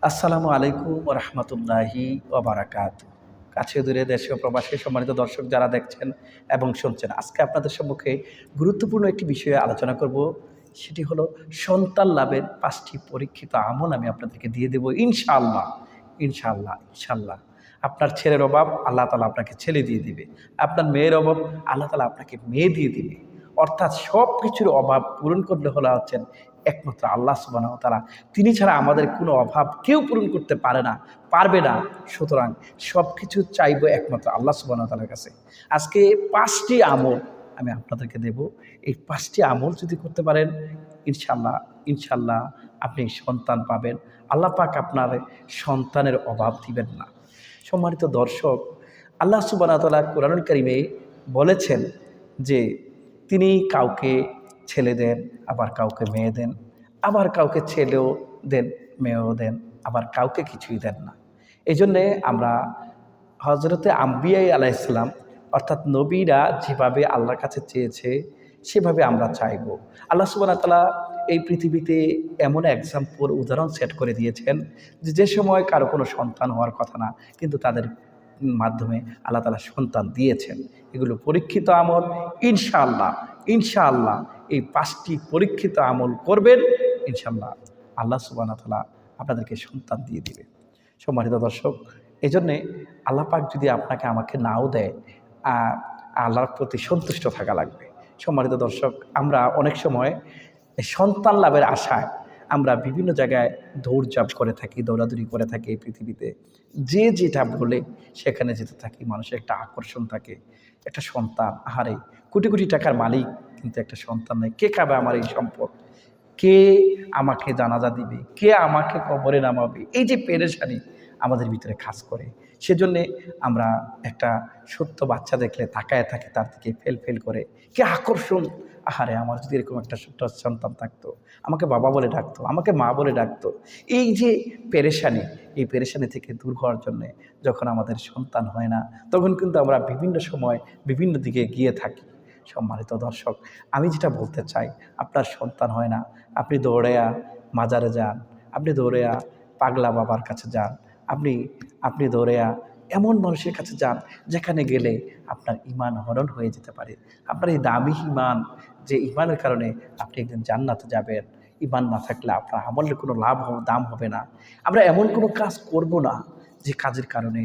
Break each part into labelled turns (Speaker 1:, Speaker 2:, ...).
Speaker 1: আসসালামু আলাইকুম রহমতুল্লাহি ওবারাকাতু। কাছে দূরে দেশে ও প্রবাসী সম্মানিত দর্শক যারা দেখছেন এবং শুনছেন, আজকে আপনাদের সম্মুখে গুরুত্বপূর্ণ একটি বিষয়ে আলোচনা করব। সেটি হলো সন্তান লাভের ৫টি পরীক্ষিত আমল আমি আপনাদেরকে দিয়ে দেব ইনশাআল্লাহ। ইনশাআল্লাহ, ইনশাআল্লাহ। আপনার ছেলের অভাব আল্লাহ তাআলা আপনাকে ছেলে দিয়ে দিবে। আপনার মেয়ের অভাব আল্লাহ তাআলা আপনাকে মেয়ে দিয়ে দিবে। অর্থাৎ সব কিছুর অভাব পূরণ করলে হলো হচ্ছেন একমাত্র আল্লাহ সুবহানাহু ওয়া তাআলা। তিনি ছাড়া আমাদের কোনো অভাব কেউ পূরণ করতে পারে না, পারবে না। সুতরাং সব কিছু চাইবো একমাত্র আল্লাহ সুবহানাহু ওয়া তাআলার কাছে। আজকে ৫টি আমল আমি আপনাদেরকে দেব। এই ৫টি আমল যদি করতে পারেন, ইনশাআল্লাহ, ইনশাআল্লাহ আপনি সন্তান পাবেন। আল্লাহ পাক আপনার সন্তানের অভাব দিবেন না। সম্মানিত দর্শক, আল্লাহ সুবহানাহু ওয়া তাআলা কোরআনুল কারীমে বলেছেন যে তিনি কাউকে ছেলে দেন, আবার কাউকে মেয়ে দেন, আবার কাউকে ছেলেও দেন, মেয়েও দেন, আবার কাউকে কিছুই দেন না। এজন্যে আমরা হযরতে আম্বিয়া আলাইহিসসালাম অর্থাৎ নবীরা যেভাবে আল্লাহর কাছে চেয়েছে সেভাবে আমরা চাইবো। আল্লাহ সুবহানাহু ওয়া তাআলা এই পৃথিবীতে এমন এক্সাম্পল উদাহরণ সেট করে দিয়েছেন যে সময় কারো কোনো সন্তান হওয়ার কথা না, কিন্তু তাদের মাধ্যমে আল্লাহ তাআলা সন্তান দিয়েছেন। এগুলো পরীক্ষিত আমল। ইনশাআল্লাহ, ইনশাআল্লাহ এই ৫টি পরীক্ষিত আমল করবেন, ইনশাআল্লাহ আল্লাহ সুবহানাহু ওয়া তাআলা আপনাদেরকে সন্তান দিয়ে দিবে। সম্মানিত দর্শক, এজন্যে আল্লাহ পাক যদি আপনাকে আমাকে নাও দেয়, আল্লাহর প্রতি সন্তুষ্ট থাকা লাগবে। সম্মানিত দর্শক, আমরা অনেক সময় সন্তান লাভের আশায় আমরা বিভিন্ন জায়গায় দৌড়ঝাঁপ করে থাকি, দৌড়াদৌড়ি করে থাকি এই পৃথিবীতে। যে যেটা বলে সেখানে যেতে থাকি। মানুষের একটা আকর্ষণ থাকে। একটা সন্তান, আহারে কোটি কোটি টাকার মালিক, কিন্তু একটা সন্তান নেই। কে খাবে আমার এই সম্পদ? কে আমাকে জানাজা দিবে? কে আমাকে কবরে নামাবে? এই যে পেরেশানি আমাদের ভিতরে কাজ করে। সেজন্যে আমরা একটা সত্য বাচ্চা দেখলে তাকায় থাকি তার দিকে ফেল করে। কি আকর্ষণ! আহারে আমার যদি এরকম একটা ছোট্ট সন্তান থাকতো, আমাকে বাবা বলে ডাকতো, আমাকে মা বলে ডাকতো। এই যে পেরেশানি, এই পেরেশানি থেকে দূর হওয়ার জন্যে যখন আমাদের সন্তান হয় না, তখন কিন্তু আমরা বিভিন্ন সময় বিভিন্ন দিকে গিয়ে থাকি। সম্মানিত দর্শক, আমি যেটা বলতে চাই, আপনার সন্তান হয় না, আপনি দৌড়াইয়া মাজারে যান, আপনি দৌড়াইয়া পাগলা বাবার কাছে যান, আপনি আপনি দৌড়াইয়া এমন মানুষের কাছে যান যেখানে গেলে আপনার ঈমান হরণ হয়ে যেতে পারে। আপনার এই দামি ঈমান, যে ঈমানের কারণে আপনি একদিন জান্নাতে যাবেন। ঈমান না থাকলে আপনার আমলের কোনো দাম হবে না। আমরা এমন কোনো কাজ করব না যে কাজের কারণে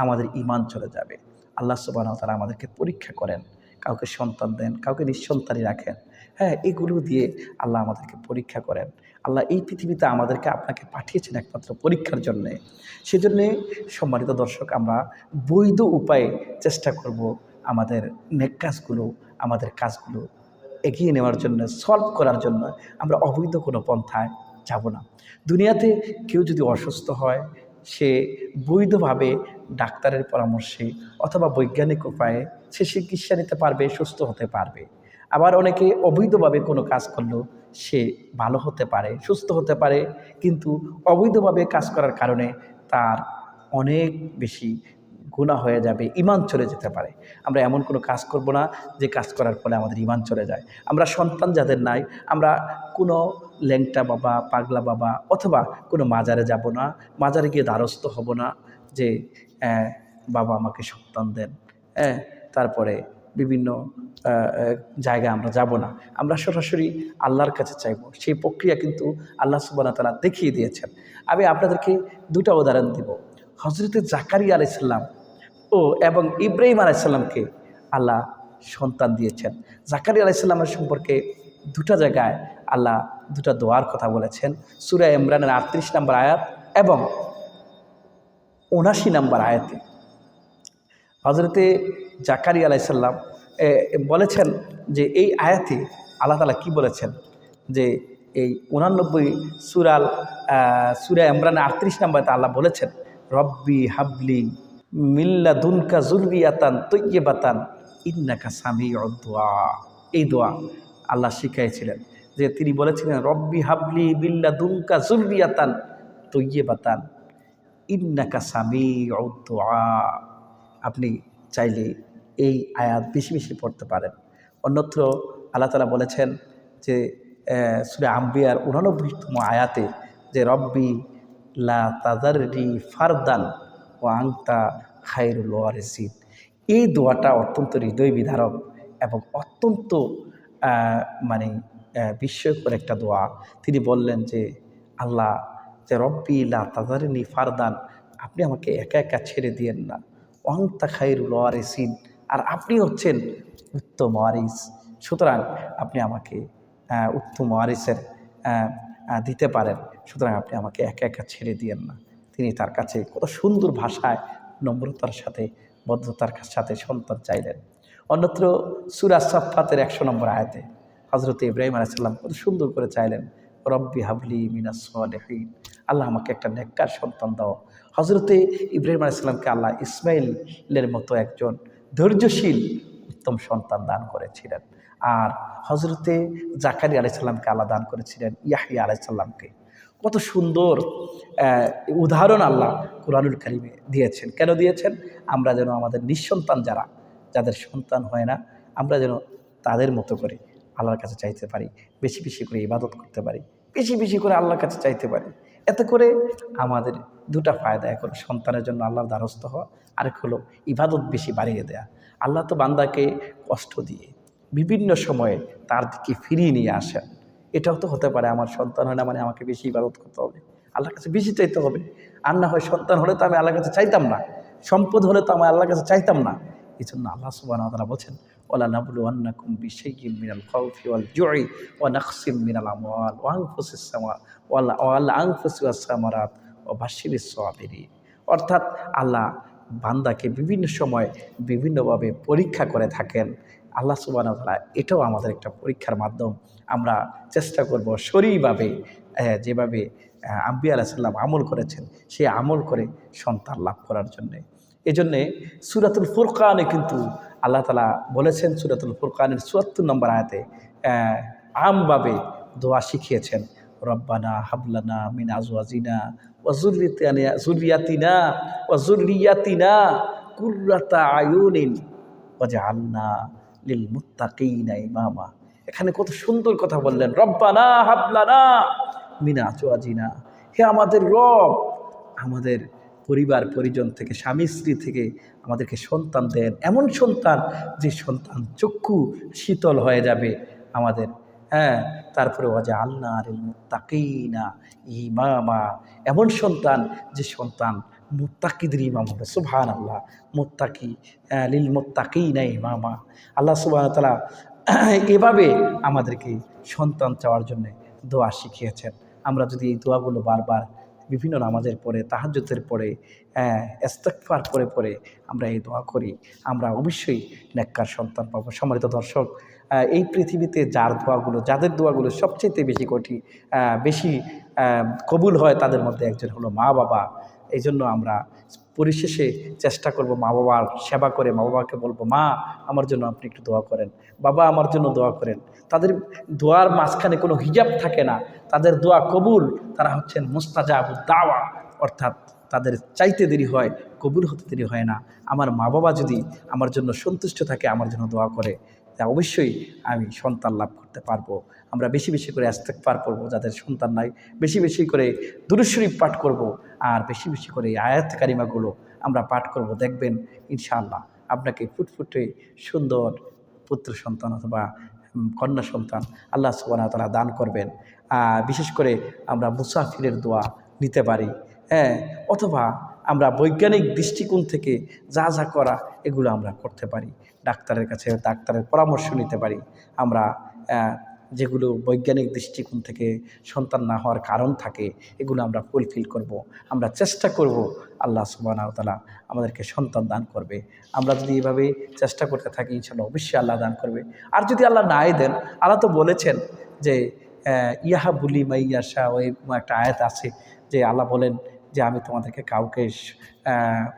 Speaker 1: আমাদের ঈমান চলে যাবে। আল্লাহ সুবহানাহু ওয়া তাআলা আমাদেরকে পরীক্ষা করেন। কাউকে সন্তান দেন, কাউকে নিঃসন্তানই রাখেন। হ্যাঁ, এগুলো দিয়ে আল্লাহ আমাদেরকে পরীক্ষা করেন। আল্লাহ এই পৃথিবীতে আমাদেরকে আপনাকে পাঠিয়েছেন একমাত্র পরীক্ষার জন্যে। সেজন্যে সম্মানিত দর্শক, আমরা বৈধ উপায়ে চেষ্টা করব আমাদের নেক কাজগুলো, আমাদের কাজগুলো এগিয়ে নেওয়ার জন্য, সলভ করার জন্য। আমরা অবৈধ কোনো পন্থায় যাব না। দুনিয়াতে কেউ যদি অসুস্থ হয়, সে বৈধভাবে ডাক্তারের পরামর্শে অথবা বৈজ্ঞানিক উপায়ে সে চিকিৎসা নিতে পারবে, সুস্থ হতে পারবে। আবার অনেকে অবৈধভাবে কোনো কাজ করলেও সে ভালো হতে পারে, সুস্থ হতে পারে, কিন্তু অবৈধভাবে কাজ করার কারণে তার অনেক বেশি গুনাহ হয়ে যাবে, ঈমান চলে যেতে পারে। আমরা এমন কোনো কাজ করব না যে কাজ করার ফলে আমাদের ঈমান চলে যায়। আমরা সন্তান যাদের নাই, আমরা কোনো ল্যাংটা বাবা, পাগলা বাবা অথবা কোনো মাজারে যাব না, মাজারে গিয়ে দ্বারস্থ হব না যে বাবা আমাকে সন্তান দেন। তারপরে বিভিন্ন জায়গায় আমরা যাব না। আমরা সরাসরি আল্লাহর কাছে চাইব। সেই প্রক্রিয়া কিন্তু আল্লাহ সুবহানাহু ওয়া তাআলা দেখিয়ে দিয়েছেন। আমি আপনাদেরকে ২টা উদাহরণ দিব। হযরতে জাকারিয়া আলাইহিস সালাম এবং ইব্রাহিম আলাইহিস সালামকে আল্লাহ সন্তান দিয়েছেন। জাকারিয়া আলাইহিস সালামের সম্পর্কে ২টা জায়গায় আল্লাহ ২টা দোয়ার কথা বলেছেন। সূরা ইমরানের ৩৮ নম্বর আয়াত এবং ৭৯ নম্বর আয়াতে হযরতে জাকারিয়া আলাইহিস সালাম বলেছেন যে এই আয়াতে আল্লাহ তাআলা কি বলেছেন, যে এই ৮৯ সূরা ইমরানের ৩৮ নম্বর আয়াতে আল্লাহ বলেছেন, রব্বি হাবলি মিল্লাদুনকা যুররিয়াতান তাইয়্যিবাতান ইন্নাকা সামিউদ দুআ। এই দোয়া আল্লাহ শিখিয়েছিলেন, যে তিনি বলেছিলেন রব্বি হাবলি মিল্লাদুনকা যুররিয়াতান তাইয়্যিবাতান ইন্নাকা সামিউদ দুআ। আপনি চাইলে এই আয়াত বেশি বেশি পড়তে পারেন। অন্যত্র আল্লাহ তাআলা বলেছেন যে সূরা আম্বিয়ার ৮৯তম আয়াতে, যে রব্বি লা তাজারনি ফারদান ও আংতা খায়রুল ওয়ারিসিন। এই দোয়াটা অত্যন্ত হৃদয় বিদারক এবং অত্যন্ত মানে বিস্ময়কর একটা দোয়া। তিনি বললেন যে আল্লাহ, যে রব্বি লা তাজারনি ফারদান, আপনি আমাকে একা একা ছেড়ে দিয়েন না। ওয়াংতা খায়রুল ওয়ারিসিন, আর আপনি হচ্ছেন উত্তম ওয়ারিস। সুতরাং আপনি আমাকে উত্তম ওয়ারিসের দিতে পারেন, সুতরাং আপনি আমাকে একা একা ছেড়ে দিয়েন না। তিনি তার কাছে কত সুন্দর ভাষায় নম্রতার সাথে বদ্ধতার সাথে সন্তান চাইলেন। অন্যত্র সূরা সাফফাতের 100 নম্বর আয়াতে হযরত ইব্রাহিম আলাইহিস সালাম কত সুন্দর করে চাইলেন, রব্বি হাবলি মিনাস সালিহিন, আল্লাহ আমাকে একটা নেককার সন্তান দাও। হযরতে ইব্রাহিম আলাইহিস সালামকে আল্লাহ ইসমাইলের মতো একজন ধৈর্যশীল উত্তম সন্তান দান করেছিলেন। আর হযরতে জাকারিয়া আলাইহিস সালামকে আল্লাহ দান করেছিলেন ইয়াহইয়া আলাইহিস সালামকে। কত সুন্দর উদাহরণ আল্লাহ কুরআনুল কারীমে দিয়েছেন। কেন দিয়েছেন? আমরা যেন আমাদের নিঃসন্তান যাদের সন্তান হয় না, আমরা যেন তাদের মতো করে আল্লাহর কাছে চাইতে পারি, বেশি বেশি করে ইবাদত করতে পারি, বেশি বেশি করে আল্লাহর কাছে চাইতে পারি। এতে করে আমাদের দুটা ফায়দা, এক হলো সন্তানের জন্য আল্লাহর দ্বারস্থ হওয়া, আরেক হলো ইবাদত বেশি বাড়িয়ে দেয়া। আল্লাহ তো বান্দাকে কষ্ট দিয়ে বিভিন্ন সময়ে তার দিকে ফিরিয়ে নিয়ে আসেন। এটাও তো হতে পারে আমার সন্তান হয় না মানে আমাকে বেশি ইবাদত করতে হবে, আল্লাহর কাছে বেশি চাইতে হবে। আর না হয় সন্তান হলে তো আমি আল্লাহর কাছে চাইতাম না, সম্পদ হলে তো আমি আল্লাহর কাছে চাইতাম না। এই জন্য আল্লাহ সুবহানাহু ওয়া তাআলা বলছেন, ওয়ালা নাবলুওয়ান্নাকুম বিশাইয়্যিম মিনাল খাউফি ওয়াল জুই ওয়া নাকসিম মিনাল আমওয়াল ওয়া আনফুসিস ওয়াস সামারাত ওয়া বাশশিরিস সাবিরিন। অর্থাৎ আল্লাহ বান্দাকে বিভিন্ন সময় বিভিন্নভাবে পরীক্ষা করে থাকেন। আল্লাহ সুবহানাহু ওয়া তাআলা এটাও আমাদের একটা পরীক্ষার মাধ্যম। আমরা চেষ্টা করব শরীরভাবে যেভাবে আম্বিয়া আলাইহিস সালাম আমল করেছেন সেই আমল করে সন্তান লাভ করার জন্যে। এজন্যে সূরাতুল ফুরকানে কিন্তু আল্লাহ তাআলা বলেছেন, সূরাতুল ফুরকানের ৭৪ নম্বর আয়াতে আমভাবে দোয়া শিখিয়েছেন, রব্বানা হাবলানা মিন আজওয়াজিনা ওয়া যুররিয়াতিনা কুররাতা আয়ুনিন ওয়াজআলনা লিল মুত্তাকিনা ইমামা। এখানে কত সুন্দর কথা বললেন, রব্বানা হাবলানা মিন আজওয়াজিনা, হে আমাদের রব, আমাদের পরিবার পরিজন থেকে, স্বামী স্ত্রী থেকে আমাদেরকে সন্তান দেন, এমন সন্তান যে সন্তান চক্ষু শীতল হয়ে যাবে আমাদের। তারপরে ওয়াজআলনা লিল মুত্তাকিনা ইমামা, এমন সন্তান যে সন্তান মুত্তাকিদের ইমাম হবে। সুবহানাল্লাহ, মুত্তাকি লিল মুত্তাকিনা ইমামা। আল্লাহ সুবহানাহু ওয়া তাআলা এভাবে আমাদেরকে সন্তান চাওয়ার জন্য দোয়া শিখিয়েছেন। আমরা যদি এই দোয়াগুলো বারবার বিভিন্ন নামাজের পরে, তাহাজ্জুদের পরে, ইস্তিগফার পরে পরে আমরা এই দোয়া করি, আমরা অবশ্যই নেককার সন্তান পাবো। সম্মানিত দর্শক, এই পৃথিবীতে যাদের দোয়াগুলো সবচেয়ে বেশি কবুল হয় তাদের মধ্যে একজন হলো মা বাবা। এই জন্য আমরা পরিশেষে চেষ্টা করব মা বাবার সেবা করে মা বাবাকে বলবো, মা আমার জন্য আপনি একটু দোয়া করেন, বাবা আমার জন্য দোয়া করেন। তাদের দোয়ার মাঝখানে কোনো হিজাব থাকে না, তাদের দোয়া কবুল, তারা হচ্ছেন মুস্তাজাবুদ দাওয়া, অর্থাৎ তাদের চাইতে দেরি হয়, কবুল হতে দেরি হয় না। আমার মা বাবা যদি আমার জন্য সন্তুষ্ট থাকে, আমার জন্য দোয়া করে, তা অবশ্যই আমি সন্তান লাভ করতে পারবো। আমরা বেশি বেশি করে ইস্তিগফার করব, যাদের সন্তান নাই বেশি বেশি করে দুরূদ শরীফ পাঠ করব, আর বেশি বেশি করে এই আয়াত কারিমাগুলো আমরা পাঠ করব। দেখবেন ইনশাআল্লাহ আপনাকে ফুটফুটে সুন্দর পুত্র সন্তান অথবা কন্যা সন্তান আল্লাহ সুবহানাহু ওয়া তাআলা দান করবেন। বিশেষ করে আমরা মুসাফিরের দোয়া নিতে পারি, অথবা আমরা বৈজ্ঞানিক দৃষ্টিকোণ থেকে যা যা করা এগুলো আমরা করতে পারি। ডাক্তারের কাছে ডাক্তারের পরামর্শ নিতে পারি। আমরা যেগুলো বৈজ্ঞানিক দৃষ্টিকোণ থেকে সন্তান না হওয়ার কারণ থাকে এগুলো আমরা ফুলফিল করব। আমরা চেষ্টা করব, আল্লাহ সুবহানাহু ওয়া তাআলা আমাদেরকে সন্তান দান করবে। আমরা যদি এইভাবে চেষ্টা করতে থাকি ইনশাআল্লাহ অবশ্যই আল্লাহ দান করবে। আর যদি আল্লাহ নাই দেন, আল্লাহ তো বলেছেন যে ইয়াহাবুলি মাইয়াশা, ওই একটা আয়াত আছে যে আল্লাহ বলেন যে আমি তোমাদেরকে কাউকে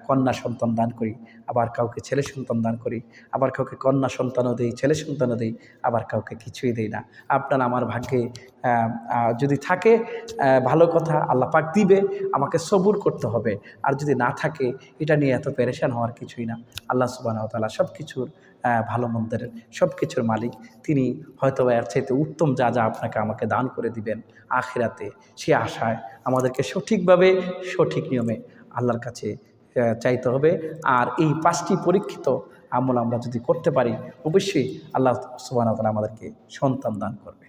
Speaker 1: কন্যা সন্তান দান করি, আবার কাউকে ছেলে সন্তান দান করি, আবার কাউকে কন্যা সন্তানও দেই, ছেলে সন্তানও দেই, আবার কাউকে কিছুই দেই না। আপনার আমার ভাগ্যে যদি থাকে ভালো কথা, আল্লাহ পাক দিবে, আমাকে সবুর করতে হবে। আর যদি না থাকে এটা নিয়ে এত পেরেশান হওয়ার কিছুই না। আল্লাহ সুবহানাহু ওয়া তাআলা সব কিছুর ভালো মন্দের সব কিছুর মালিক। তিনি হয়তো এর চাইতে উত্তম যা যা আপনাকে আমাকে দান করে দিবেন আখিরাতে, সে আশায় আমাদেরকে সঠিকভাবে সঠিক নিয়মে আল্লাহর কাছে চাইতে হবে। আর এই 5টি পরীক্ষিত আমল আমরা যদি করতে পারি, অবশ্যই আল্লাহ সুবহানাহু ওয়া তাআলা আমাদেরকে সন্তান দান করবে।